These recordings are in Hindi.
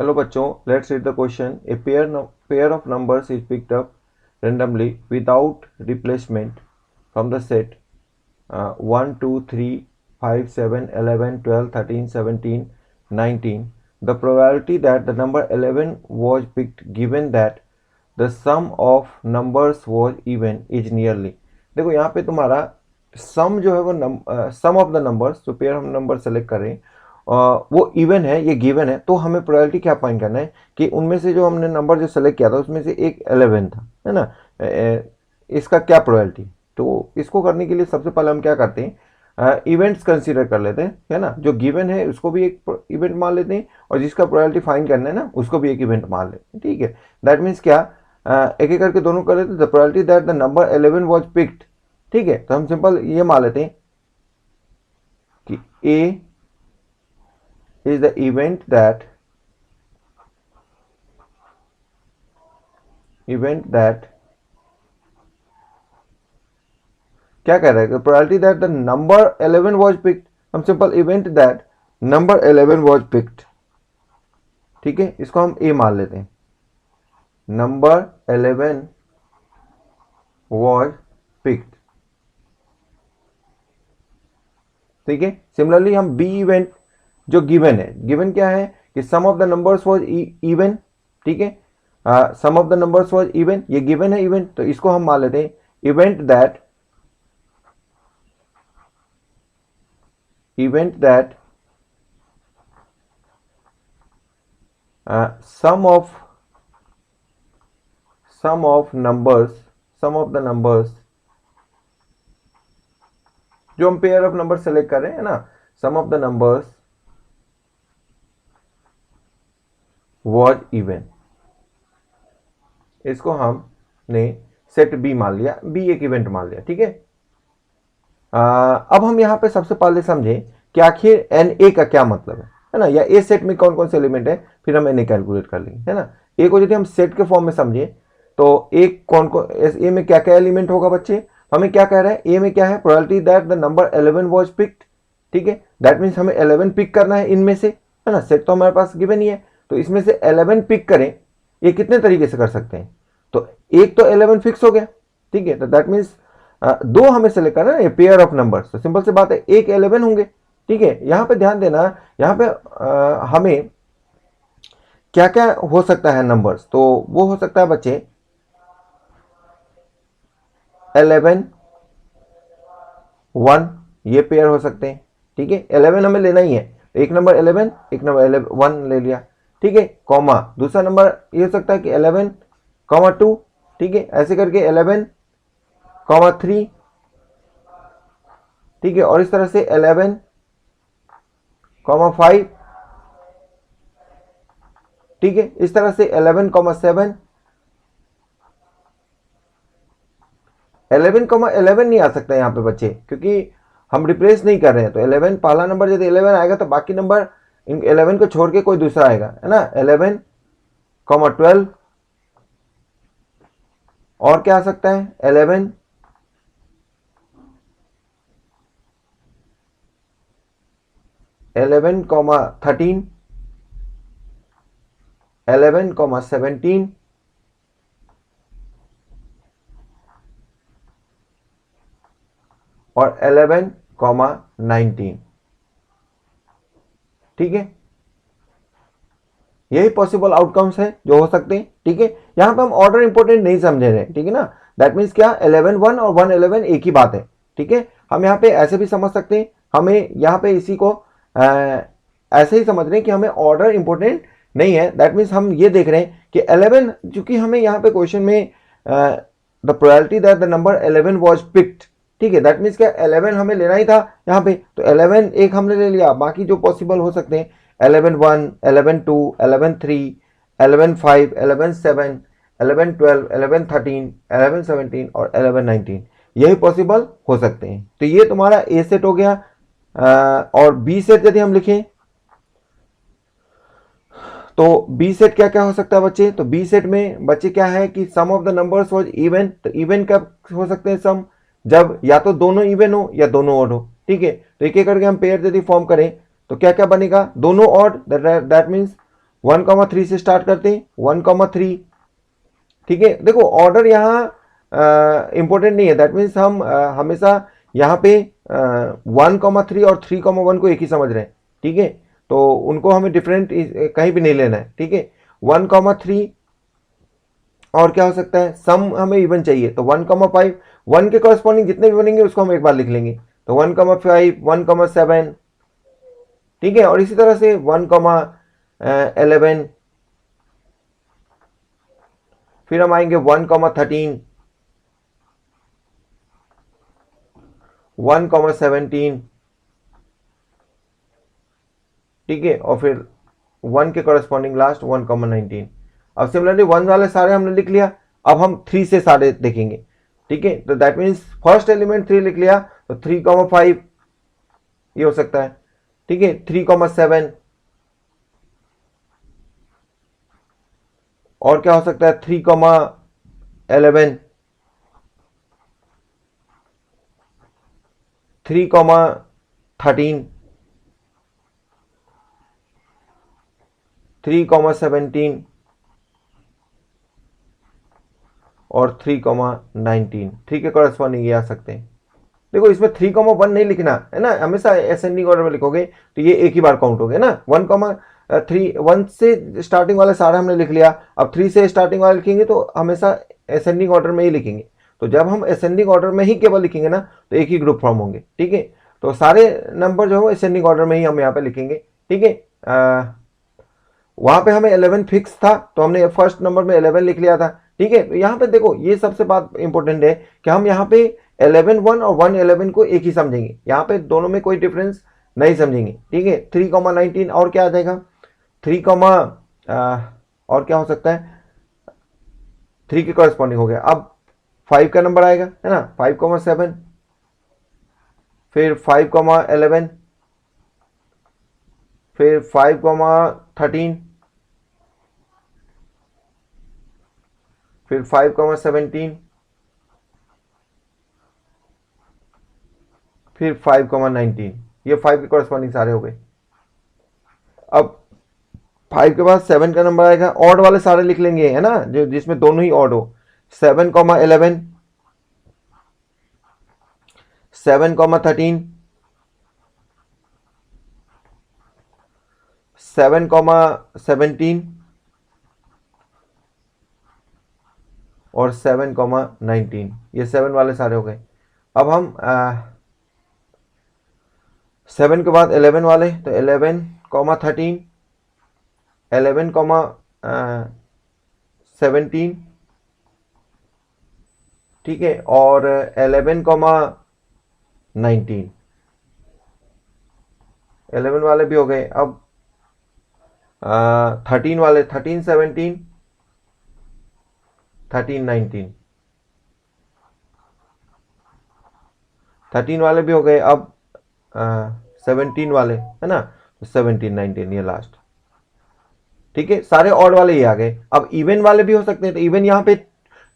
हेलो बच्चों, let's read the question. A pair of numbers is picked up randomly without replacement from the set 1 2 3 5 7 11 12 13 17 19. The probability that the number 11 was picked given that the sum of numbers was even is nearly. देखो यहाँ पे तुम्हारा सम जो है वो सम ऑफ द नंबर्स, जो पेयर हम नंबर सेलेक्ट कर रहे हैं वो इवन है, ये गिवन है. तो हमें प्रोबेबिलिटी क्या फाइंड करना है कि उनमें से जो हमने नंबर जो सेलेक्ट किया था उसमें से एक 11 था, है ना. इसका क्या प्रोबेबिलिटी. तो इसको करने के लिए सबसे पहले हम क्या करते हैं, इवेंट्स कंसीडर कर लेते हैं, है ना. जो गिवन है उसको भी एक इवेंट मान लेते हैं और जिसका प्रोबेबिलिटी फाइंड करना है ना उसको भी एक इवेंट मान लेते हैं. ठीक है, दैट मीन्स क्या, एक एक करके दोनों कर लेते हैं. The probability that the number 11 was picked. ठीक है, तो हम सिंपल ये मान लेते हैं कि ए is the event that क्या कह रहा है, probability that the number 11 was picked. हम simple event that number 11 was picked. ठीक है, इसको हम ए मान लेते हैं. Number 11 was picked. ठीक है, सिमिलरली हम बी इवेंट जो गिवन है, गिवन क्या है कि sum of the numbers was even. ठीक है, sum of the numbers was even, ये गिवन है इवेंट, तो इसको हम मान लेते हैं event that some of the numbers जो हम पेयर ऑफ नंबर सेलेक्ट कर रहे हैं ना, sum of the numbers was even. इसको हमने सेट बी मान लिया, बी एक इवेंट मान लिया. ठीक है, अब हम यहां पे सबसे पहले समझें कि आखिर एन ए का क्या मतलब है ना, या ए सेट में कौन कौन से एलिमेंट है, फिर हम एन ए कैलकुलेट कर लेंगे, है ना. ए को यदि हम सेट के फॉर्म में समझे तो एक कौन कौन ए में क्या क्या एलिमेंट होगा बच्चे. हमें क्या कह रहा है, ए में क्या है, probability that the number 11 was picked. ठीक है, दैट मीन्स हमें 11 पिक करना है इनमें से, है ना. सेट तो हमारे पास गिवन ही है, तो इसमें से 11 पिक करें. ये कितने तरीके से कर सकते हैं, तो एक तो 11 फिक्स हो गया. ठीक है, तो दैट मीन्स दो हमें सेलेक्ट करना है, पेयर ऑफ नंबर्स. तो सिंपल सी बात है, एक 11 होंगे. ठीक है, यहां पे ध्यान देना, यहां पे हमें क्या क्या हो सकता है नंबर्स. तो वो हो सकता है बच्चे 11 1, ये पेयर हो सकते हैं. ठीक है, 11 हमें लेना ही है, एक नंबर 11, एक नंबर 1 ले लिया. ठीक है, कॉमा दूसरा नंबर ये हो सकता है कि 11 2. ठीक है, ऐसे करके 11 3. ठीक है, और इस तरह से 11 5. ठीक है, इस तरह से 11 7. 11 नहीं आ सकता यहाँ पे बच्चे, क्योंकि हम रिप्लेस नहीं कर रहे हैं. तो 11 पहला नंबर यदि 11 आएगा तो बाकी नंबर इन 11 को छोड़ के कोई दूसरा आएगा, है ना. 11 12. और क्या आ सकता है, 11 13. 11 17. और 11 19. ठीक है, यही पॉसिबल आउटकम्स है जो हो सकते हैं. ठीक है, यहां पे हम ऑर्डर इंपॉर्टेंट नहीं समझे रहे. ठीक है ना, दैट मीन्स क्या, 11 1 और 1 11 एक ही बात है. ठीक है, हम यहाँ पे ऐसे भी समझ सकते हैं, हमें यहाँ पे इसी को ऐसे ही समझ रहे हैं कि हमें ऑर्डर इंपॉर्टेंट नहीं है. दैट मीन्स हम ये देख रहे हैं कि 11, चूंकि हमें यहाँ पे क्वेश्चन में the probability that the number 11 was picked. ठीक है, दैट मीन्स क्या, 11 हमें लेना ही था यहाँ पे, तो 11 एक हमने ले लिया. बाकी जो पॉसिबल हो सकते हैं 11 1, 11 2, 11 3, 11 5, 11 7, 11 12, 11 13, 11 17 और 11 19, यही पॉसिबल हो सकते हैं. तो ये तुम्हारा ए सेट हो गया. और बी सेट यदि हम लिखें तो बी सेट क्या क्या हो सकता है बच्चे. तो बी सेट में बच्चे क्या है कि sum of the numbers was even. तो इवन कब हो सकते हैं सम, जब या तो दोनों इवन हो या दोनों ऑड हो. ठीक है, तो एक एक करके हम पेयर यदि फॉर्म करें तो क्या क्या बनेगा, दोनों ऑड, दैट मीन्स 1,3 से स्टार्ट करते हैं, 1,3। ठीक है, देखो ऑर्डर यहाँ इंपॉर्टेंट नहीं है, दैट मीन्स हम हमेशा यहाँ पे 1,3 और 3,1 को एक ही समझ रहे हैं। ठीक है, तो उनको हमें डिफरेंट कहीं भी नहीं लेना है। ठीक है, 1,3 और क्या हो सकता है, सम हमें इवन चाहिए, तो 1,5, 1 के कॉरस्पॉन्डिंग जितने भी बनेंगे उसको हम एक बार लिख लेंगे, तो 1,5, 1,7। ठीक है, और इसी तरह से 1,11, फिर हम आएंगे 1,13, 1,17। ठीक है, और फिर 1 के कॉरस्पॉन्डिंग लास्ट 1,19। अब सिमिलरली 1 वाले सारे हमने लिख लिया, अब हम 3 से सारे देखेंगे। ठीक है, तो दैट मीन्स फर्स्ट एलिमेंट 3 लिख लिया, तो 3,5 ये हो सकता है। ठीक है, 3,7, और क्या हो सकता है, 3,11, 3,13, 3,17 और 3,19। 3 के कॉरस्पॉन्डिंग ये आ सकते हैं। देखो इसमें 3,1 नहीं लिखना है ना, हमेशा असेंडिंग ऑर्डर में लिखोगे तो ये एक ही बार काउंट हो गया ना। 1,3, 1 से स्टार्टिंग वाला सारा हमने लिख लिया, अब 3 से स्टार्टिंग वाला लिखेंगे तो हमेशा असेंडिंग ऑर्डर में ही लिखेंगे। तो जब हम असेंडिंग ऑर्डर में ही केवल लिखेंगे ना तो एक ही ग्रुप फॉर्म होंगे। ठीक है, तो सारे नंबर जो है असेंडिंग ऑर्डर में ही हम यहाँ पे लिखेंगे। ठीक है, वहां पे हमें 11 फिक्स था तो हमने फर्स्ट नंबर में 11 लिख लिया था। ठीक है, तो यहाँ पे देखो ये सबसे बात इंपॉर्टेंट है कि हम यहाँ पे 11,1 और 1,11 को एक ही समझेंगे, यहाँ पे दोनों में कोई डिफरेंस नहीं समझेंगे। ठीक है, 3,19 और क्या आ जाएगा, 3, और क्या हो सकता है, 3 के कॉरस्पॉन्डिंग हो गया। अब 5 का नंबर आएगा है ना, 5,7, फिर 5,11, फिर 5,13, फिर 5,17, फिर 5,19। ये 5 के कॉरस्पॉन्डिंग सारे हो गए। अब 5 के बाद 7 का नंबर आएगा, ऑड वाले सारे लिख लेंगे है ना, जो जिसमें दोनों ही ऑड हो। 7,11, 7,13, 7,17 और 7,19। ये 7 वाले सारे हो गए। अब हम 7 के बाद 11 वाले, तो 11,13, 11,17, ठीक है, और 11,19, 11 वाले भी हो गए। अब 13 वाले, 13,17, 13,19, 13 वाले भी हो गए। अब 17 वाले है ना, तो 17,19 ये लास्ट। ठीक है, सारे ऑड वाले ही आ गए। अब इवन वाले भी हो सकते हैं, तो इवन यहाँ पे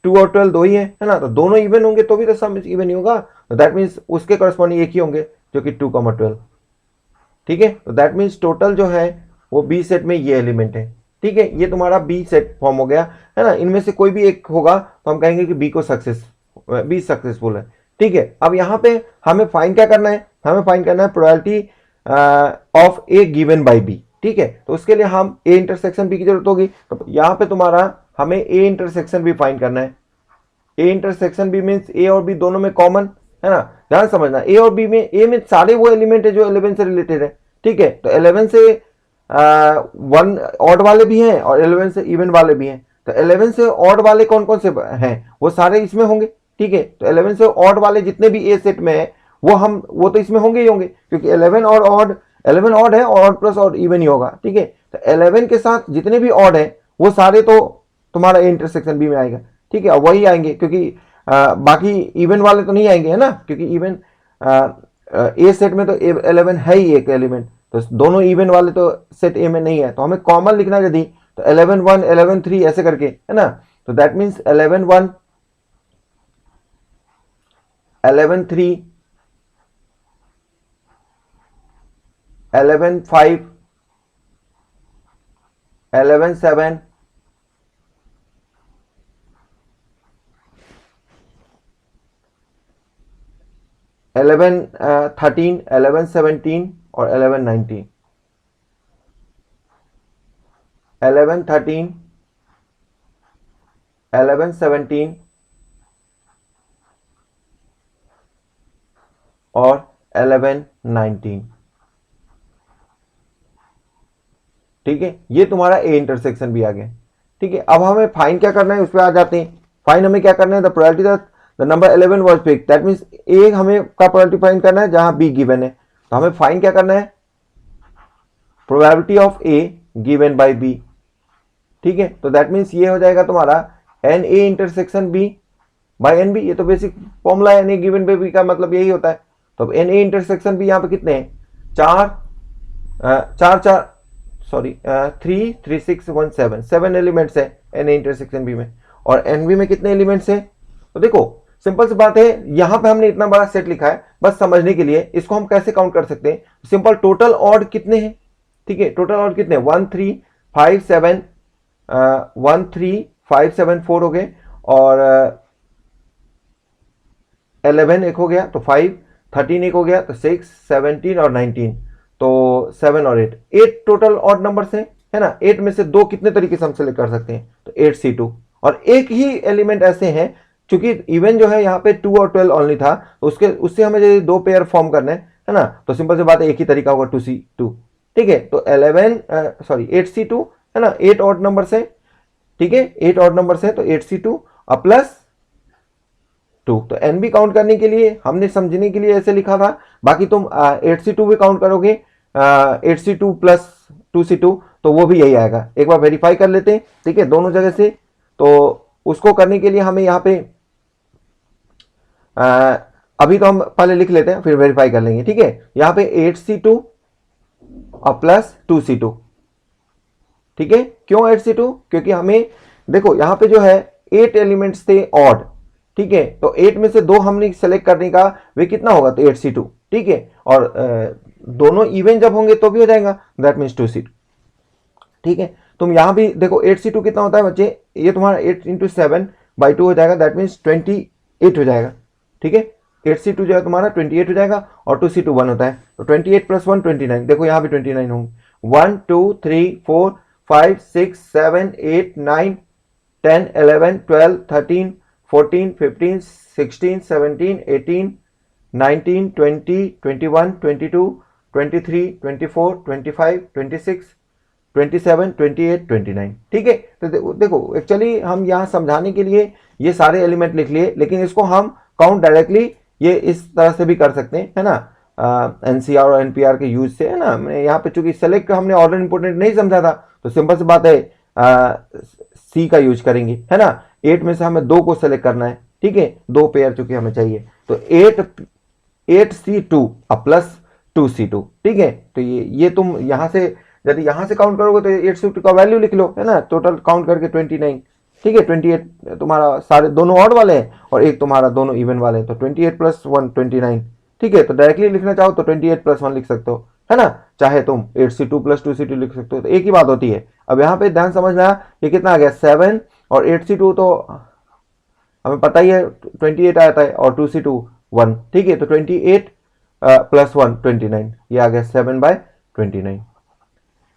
2 और 12 दो ही है ना, तो दोनों इवन होंगे तो भी तो सम इवन ही होगा, तो दैट मीन्स उसके करस्पॉन्डिंग एक ही होंगे जो कि 2,12। ठीक है, तो दैट मीन्स टोटल जो है वो बी सेट में ये एलिमेंट है। ठीक है, ये तुम्हारा बी सेट फॉर्म हो गया है ना, इनमें से कोई भी एक होगा तो हम कहेंगे कि बी सक्सेसफुल है। ठीक है, अब यहाँ पे हमें फाइंड क्या करना है, हमें फाइंड करना है probability of A given by B. ठीक है, तो उसके लिए हम ए इंटरसेक्शन बी की जरूरत होगी, तो यहाँ पे तुम्हारा हमें ए इंटरसेक्शन बी फाइंड करना है। ए इंटरसेक्शन बी मीन्स ए और बी दोनों में कॉमन है ना, ध्यान समझना, ए और बी में ए में सारे वो एलिमेंट है जो 11 से रिलेटेड है। ठीक है, तो 11 से 1 ऑड वाले भी हैं और 11 से इवन वाले भी हैं, तो 11 से ऑड वाले कौन कौन से हैं, वो सारे इसमें होंगे। ठीक है, तो 11 से ऑड वाले जितने भी ए सेट में है वो तो इसमें होंगे ही होंगे, क्योंकि 11 और ऑड, 11 ऑड है, odd plus odd even he होगा। ठीक है, तो 11 के साथ जितने भी ऑड है वो सारे तो तुम्हारा ए इंटरसेक्शन बी में आएगा। ठीक है, वही आएंगे, क्योंकि बाकी इवन वाले तो नहीं आएंगे है ना, क्योंकि इवन ए सेट में तो 11 है ही एक एलिमेंट, तो दोनों इवन वाले तो सेट ए में नहीं है, तो हमें कॉमन लिखना यदि तो 11,1, 11,3 ऐसे करके है ना, तो दैट मीन्स 11,1, 11,3, 11,5, 11 7, 11 13, 11 17 और 11 19, 11 13, 11 17 और 11 19। ठीक है, ये तुम्हारा ए इंटरसेक्शन भी आ गया। ठीक है, अब हमें फाइन क्या करना है उस पर आ जाते हैं। फाइन हमें क्या करना है, the probability that the number 11 was picked, that means A हमें का प्रोबेबिलिटी फाइन करना है जहां बी गिवन है। तो हमें फाइन क्या करना है, probability of A given by B. ठीक है, तो दैट मींस ये हो जाएगा तुम्हारा n A intersection B by n B. ये तो बेसिक फॉर्मूला है, n A given by B का मतलब यही होता है। तो एन ए इंटरसेक्शन बी यहाँ पे कितने हैं, 3 3 6 1 7, 7 एलिमेंट्स है एन ए इंटरसेक्शन बी में। और एन बी में कितने एलिमेंट्स है, तो देखो सिंपल सी बात है, यहां पे हमने इतना बड़ा सेट लिखा है बस समझने के लिए। इसको हम कैसे काउंट कर सकते हैं, सिंपल टोटल ऑड कितने हैं। ठीक है, टोटल ऑड कितने, 1 3 5 7, 1 3 5 7 4 हो गए, और 11 एक हो गया तो 5, 13 एक हो गया तो 6, 17 और 19, तो 7 और 8 टोटल ऑड नंबर है ना। 8 में से 2 कितने तरीके से हम सेलेक्ट कर सकते हैं, तो 8C2। और एक ही एलिमेंट ऐसे हैं, क्योंकि इवन जो है यहाँ पे 2 और 12 ओनली था, तो उससे हमें यदि 2 पेयर फॉर्म करने है ना, तो सिंपल सी बात है, एक ही तरीका होगा 2C2। ठीक है, तो 8C2 है ना, 8 ऑड नंबर है। ठीक है, 8 ऑड नंबर है, तो 8C2 और प्लस 2। तो एन बी काउंट करने के लिए हमने समझने के लिए ऐसे लिखा था, बाकी तुम 8C2 भी काउंट करोगे, 8C2 प्लस 2C2, तो वो भी यही आएगा। एक बार वेरीफाई कर लेते हैं, ठीक है, दोनों जगह से। तो उसको करने के लिए हमें यहाँ पे अभी तो हम पहले लिख लेते हैं, फिर वेरीफाई कर लेंगे। ठीक है, यहाँ पे 8C2 और प्लस 2C2। ठीक है, क्यों 8C2, क्योंकि हमें देखो यहाँ पे जो है 8 एलिमेंट्स थे ऑड। ठीक है, तो 8 में से 2 हमने सेलेक्ट करने का, वे कितना होगा, तो 8C2। ठीक है, और दोनों इवन जब होंगे तो भी हो जाएगा, दैट मीन्स 2C2। ठीक है, तुम यहां भी देखो 8C2 कितना होता है बच्चे, ये तुम्हारा 8 × 7/2 हो जाएगा, दैट मीन्स 28 हो जाएगा। ठीक है, 8C2 जो है तुम्हारा 28 हो जाएगा, और 2C2 1 होता है, तो 28 + 1 29। देखो यहाँ भी 29 होंगे। 1 2 3 4 5 6 7 8 9 10 11 12 13 14 15 16 17 18 19 20 21 22 23 24 25 26 27 28 29। ठीक है, तो देखो एक्चुअली हम यहाँ समझाने के लिए ये सारे एलिमेंट लिख लिए, लेकिन इसको हम काउंट डायरेक्टली ये इस तरह से भी कर सकते हैं, है ना, एनसीआर और एनपीआर के यूज से, है ना। यहाँ पे चूंकि सेलेक्ट हमने ऑर्डर इंपोर्टेंट नहीं समझा था, तो सिंपल सी बात है सी का यूज करेंगे, है ना। 8 में से हमें 2 को सेलेक्ट करना है। ठीक है, 2 पेयर चूंकि हमें चाहिए, तो 8C2 प्लस 2C2। ठीक है, तो ये तुम यहाँ से यदि यहाँ से काउंट करोगे तो 8C2 का वैल्यू लिख लो, है ना, टोटल काउंट करके 29। ठीक है, 28 तुम्हारा सारे दोनों ऑड वाले हैं, और एक तुम्हारा दोनों इवन वाले हैं, तो 28 + 1 29। ठीक है, तो डायरेक्टली लिखना चाहो तो 28 + 1 लिख सकते हो, है ना, चाहे तुम 8C2 + 2C2 लिख सकते हो, तो एक ही बात होती है। अब यहाँ पे ध्यान समझना, ये कितना आ गया 7, और 8C2 तो हमें पता ही है 28 आता है, और 2C2 1। ठीक है, तो 28 + 1 29, ये आ गया 7/29।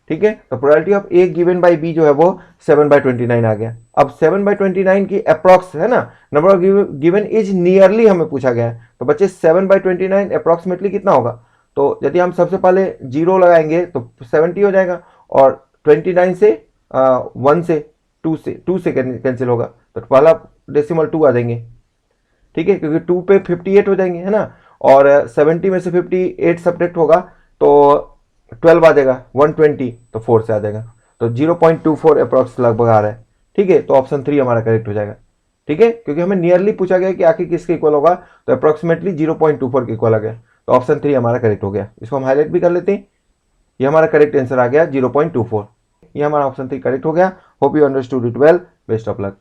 ठीक है, तो probability of A given by B जो है वो 7/29 आ गया। अब 7/29 की अप्रॉक्स, है ना, number of given is nearly हमें पूछा गया है, तो बच्चे 7/29 अप्रॉक्सीमेटली कितना होगा। तो यदि हम सबसे पहले 0 लगाएंगे तो 70 हो जाएगा, और 29 से 1 से 2 से कैंसिल होगा, तो पहला डेसिमल 2 आ जाएंगे। ठीक है, क्योंकि 2 पे 58 हो जाएंगे, है ना, और 70 में से 58 सब्ट्रैक्ट होगा तो 12 आ जाएगा, 120 तो 4 से आ जाएगा, तो 0.24 अप्रॉक्स लगभग आ रहा है। ठीक है, तो ऑप्शन 3 हमारा करेक्ट हो जाएगा। ठीक है, क्योंकि हमें नियरली पूछा गया कि आखिर किसके इक्वल होगा, तो अप्रॉक्सीमेटली 0.24 के इक्वल आ गया, तो ऑप्शन 3 हमारा करेक्ट हो गया। इसको हम हाईलाइट भी कर लेते हैं, ये हमारा करेक्ट आंसर आ गया 0.24। ये हमारा ऑप्शन 3 करेक्ट हो गया। Hope you understood it well, best of luck.